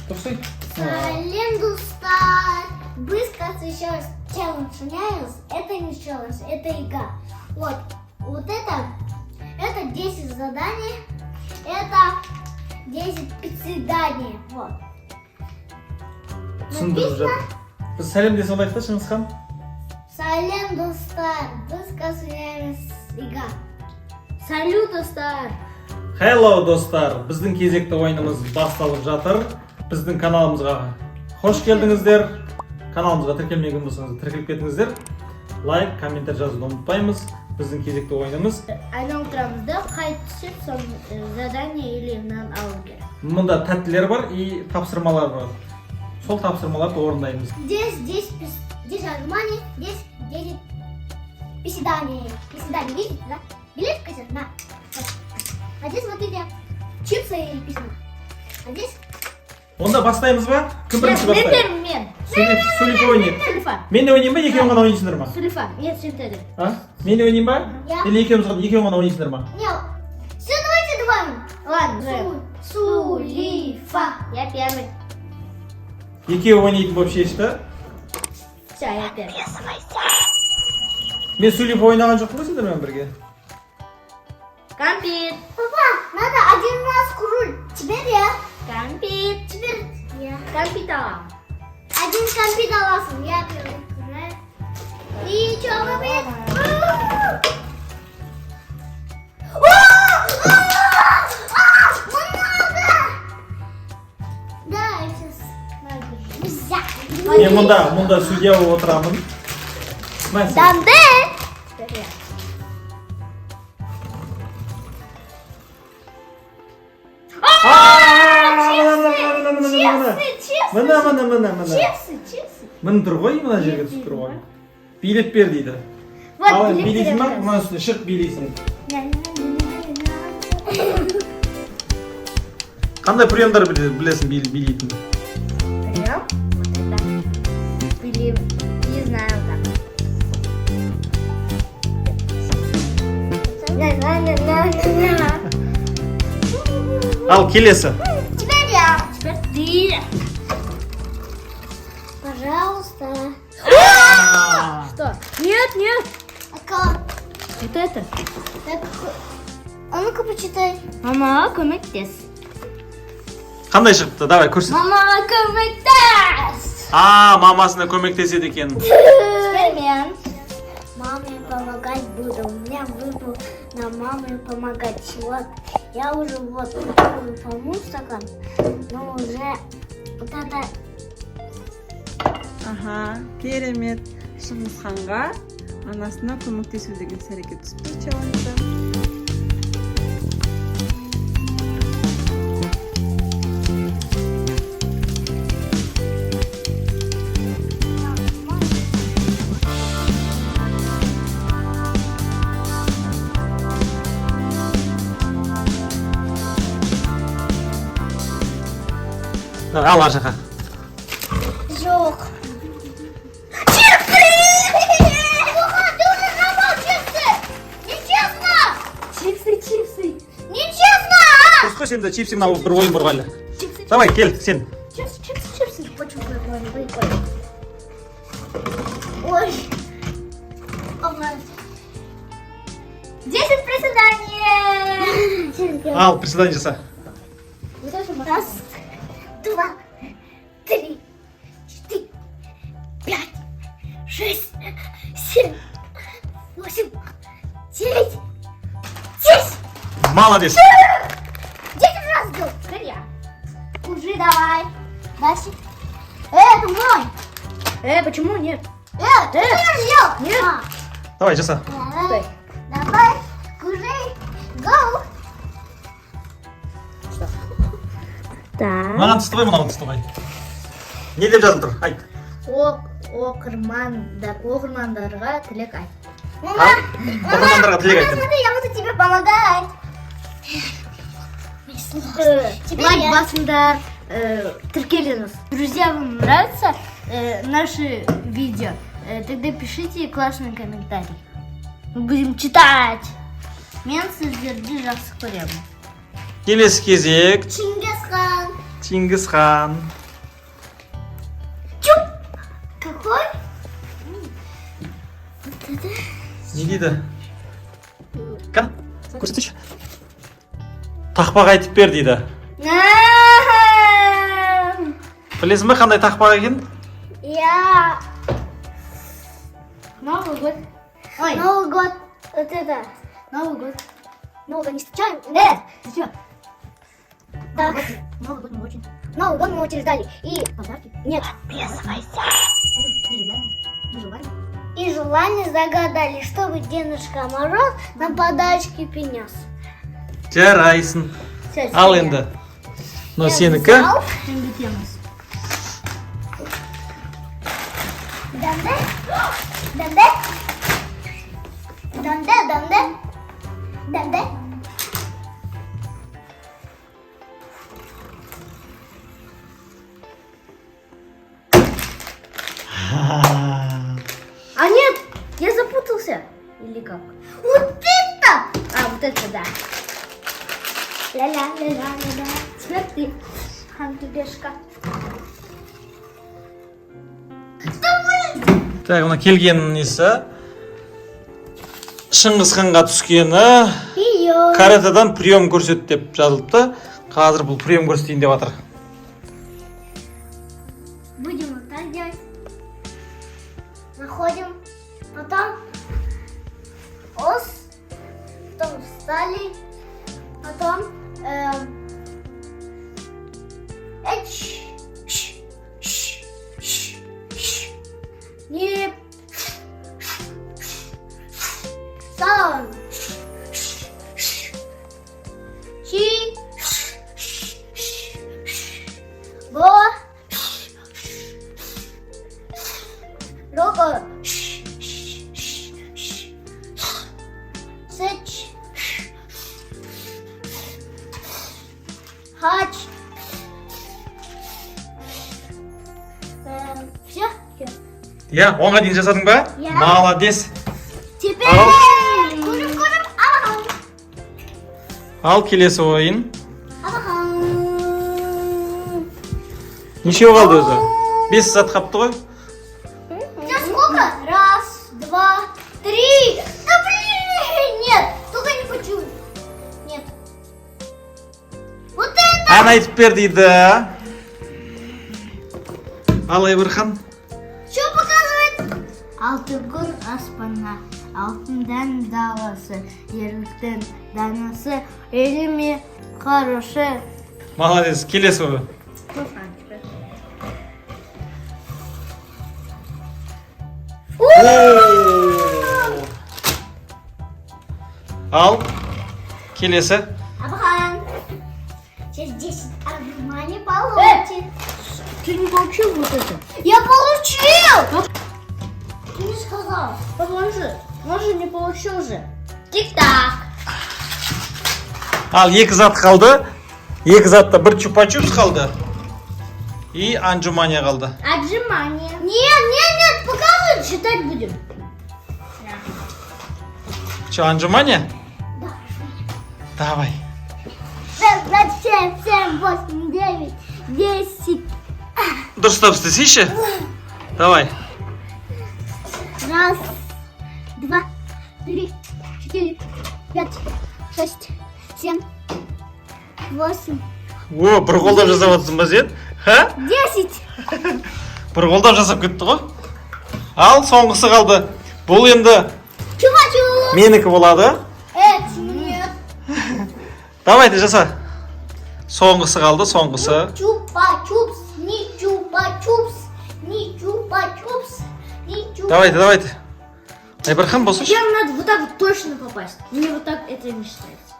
Тоқсай. Салем, достар. Быстро сейчас челлендж меняюсь. Это не челлендж, это игра. Вот это 10 заданий. Это 10 приседаний. Вот. Түсіндіріп жатыр. Біз сәлем десе олайық та, Шыңғысхан. Салем, достар. Быстро меняюсь игра. Салют, достар. Hello достар, біздің кезекті ойынымыз басталып жатыр. Біздің каналымызға қош келдіңіздер. Каналымызға тіркелмеген болсаңыз тіркеліп кетіңіздер. Лайк, комментарий жазуды ұмытпаймыз. Біздің кезекті ойынымыз. Айналдырамыз да, қай түсіп, сол задание или нан алу керек. Мұнда тәттілер бар и тапсырмалар бар. Сол тапсырмаларды орындаймыз. Здесь 10 отжиманий, здесь 10 приседаний. Приседаний, видите, да? Билет козер, на. А здесь вот эти чипсы и письма. А здесь... Онда бастаймыз ба? Кім бірінші бастайды? Мен. Сөйлеп ойнайық. Сульфа. Мен ойнайын ба, екеуің ғана ойнайсыңдар ма? Сульфа. Нет, синтезис. Мен ойнайын ба? Я. Или екеуің ғана ойнайсыңдар ма? Нет. Все, давайте двоим. Ладно. Сулифа. Я первый. Екеуі ойнайтын болып шешті. Все, я первый. Мен сөйлеп ойнаған жоқпын ба сендермен бірге? Компит. Папа, надо один раз круль. Теперь я. Компит. Теперь я. Компит алам. Один компит аласың. Я первый. И что компит? Да, сейчас. Мен мұнда судья болып отырамын. Дамде. Чипсы. Мін тұр ғой, мына жерге түсіп тұр ғой. Билет бер дейді. Ал билейсің ба? Мына үстіне шығып билейсің. Қандай приемдар білесің билейтін? Прием? Или не знаю как. Ал келесі. Теперь я. Теперь ты. Пожалуйста. Что? Нет. Вот это. А ну-ка почитай. Мама, комментес. Қандай шығыпты? Давай көрсет. Мама, комментес. Мамасына көмектеседі екен. Теперь мен. Маме помогать буду. У меня выпал на маме помогать. Вот. Я уже вот полный стакан. Но уже вот это... Керемет. Шыңғысханға анасына көмектесу деген іс-әрекет түспей челленджі. Ал ашаға. Жоқ. Чипсы! Ты уже забыл чипсы! Нечестно! Чипсы! Нечестно! Дұрыс қой, сенде чипсі мынау бір ойын бар әлі. Давай, кел, сен. Чипсы. Хочу прикольно. Ой. 10 приседаний! Ал, приседание жаса. Раз, два, три, 4, 5, 6, 7, 8, 9, 10. Молодец. 10 раз сделал. Теперь я. Уже давай. Дальше. Это мой. Почему нет? Ты сделал. Нет. Давай, жаса. Давай. Кужей. Go. Так. Маған тыстыбай, мынаған тыстыбай. Не деп жазып тұр? Айт. Оқырмандарға тілек айт. Оқырмандарға тілек айтым. Смотри, я буду тебе помогать. Лайк басыңдар, тіркеліңіз. Друзья, вам нравится наши видео? Тогда пишите классный комментарий. Мы будем читать. Мен сіздерді жақсы көремін. Келесі кезек. Чингисхан. Чингисхан. Какой? Вот это. Не дейді? Ка? Көрсетші. Тақпақ айтып бер дейді. Білесің бе қандай тақпақ екен? Я... Новый год. Ой. Новый год. Вот это. Новый год. Новый год не встречаем? Нет. Ты чё? Так. Новый год мы очень. Новый год мы очень ждали. И... Подарки? Нет. Подписывайся. И желание загадали, чтобы Дедушка Мороз нам подарочки принес. Жарайсың. Ал енді. Но сенікі. Дәмді? Дәмді? Дәмді, дәмді? Дәмді? А нет, я запутался. Или как? Вот это! А, вот это да. Ля-ля-ля-ля-ля. Теперь ты, Хантубешка. Так, мына келген несі Шыңғысханға түскені каратадан прием көрсет деп жазылыпты. Қазір бұл прием көрсетейін деп жатыр. Будем вот так делать. Находим. Потом ос. Потом встали. Потом не сон. Чи. Бо. Рого. Сыч. Хач. Все? Я, оңға дейін жасадың ба? Я. Молодец. Теперь Ал. курим. Ал келесі ойын. Ага. Нешеу қалды өзі? 5 сағат қапты ғой? Сейчас сколько? Раз, два, три. Да блин, нет, только не почуй. Нет. Вот это. Ән айтып бер дейді. Ал Айбырхан. Что показывает? Алтын күн аспанна, алтындан даласы, ерліктен данасы, еліме хороший. Молодец, келесі ойын. Ал келесі. Абхан, сейчас 10 отжиманий получит. Ты не получил вот это? Я получил! Ты не сказал. Положи. Он же не получил же. Тик-так. Ал екі зат қалды. Екі затта бір чупа-чупс қалды. И анжумания қалды. Отжимания. Нет, показывай, считать будем. Че, анжумания? Да. Давай. 6, 7, 7, 8, 9, 10. Дұрыстап істесейші. Давай. Раз, два, 3, 4, 5, 6, 7, 8, О, бір қолдап жасап жатсың ба сен? Ха? 10. Бір қолдап жасап кетті ғой. Ал соңғысы қалды. Бұл енді Чупа-чуп. менікі болады. Нет. Давай ты жаса. Соңғысы қалды, соңғысы. Чупа-чупс, не чупа-чупс, не чупа-чупс, не чупа-чупс. Давай ты. Айбархан болсашы. Прям надо вот так вот точно попасть. Мне вот так это не считается.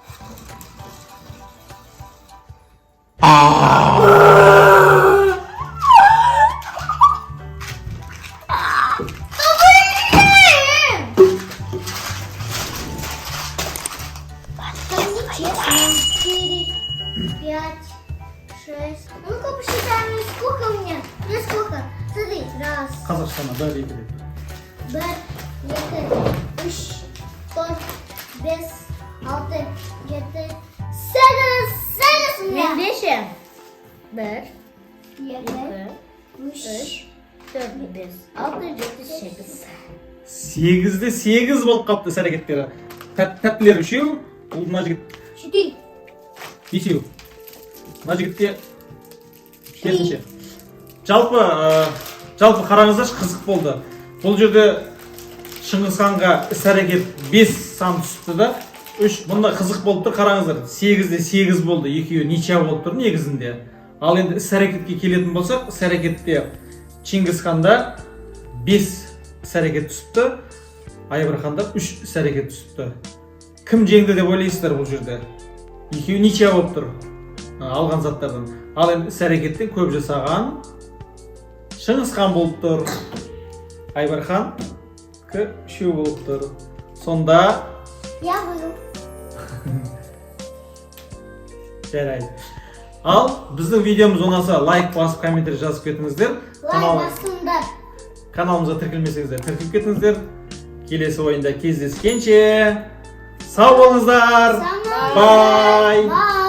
Нечестно. 4, 5, 6. Ну-ка посчитаем, сколько у меня? Мне сколько? Смотри, раз. Қазақстанда бір екі деп. 1, 2, 3, 4, 5, 6, 7, 8 у меня. Мен 5. Bir, 7, iki, 3, 4, 5, 6, 7, 8. 8'de 8 болып қалыпты іс әрекеттері. Тәттілер үшеу, бұл мына жігіт 4. бесеу. Мына жігітте керісінше. Жалпы қараңыздаршы, қызық болды. Бұл жерде Шыңғысханға іс әрекет 5 сан түсіпті да. Бұнда қызық болып тұр, қараңыздар. 8-де 8 болды, екеуі ничия болып тұр негізінде. Ал енді іс әрекетке келетін болсақ, іс әрекетте Чингисханда 5 іс әрекет түсіпті, Айбарханда 3 іс әрекет түсіпті. Кім жеңді деп ойлайсыздар бұл жерде? Екеуі ничия болып тұр, алған заттардан. Ал енді іс әрекеттен көп жасаған Шыңғысхан болып тұр. Айбархан 3 болып тұр. Сонда Я буду. жарайды. Ал біздің видеомыз ұнаса, лайк басып, комментарий жазып кетіңіздер. Лайк басыңдар. Каналымызға тіркелмесеңіздер, тіркеліп кетіңіздер. Келесі ойында кездескенше сау болыңыздар. Сау болыңыздар. Бай. Бай.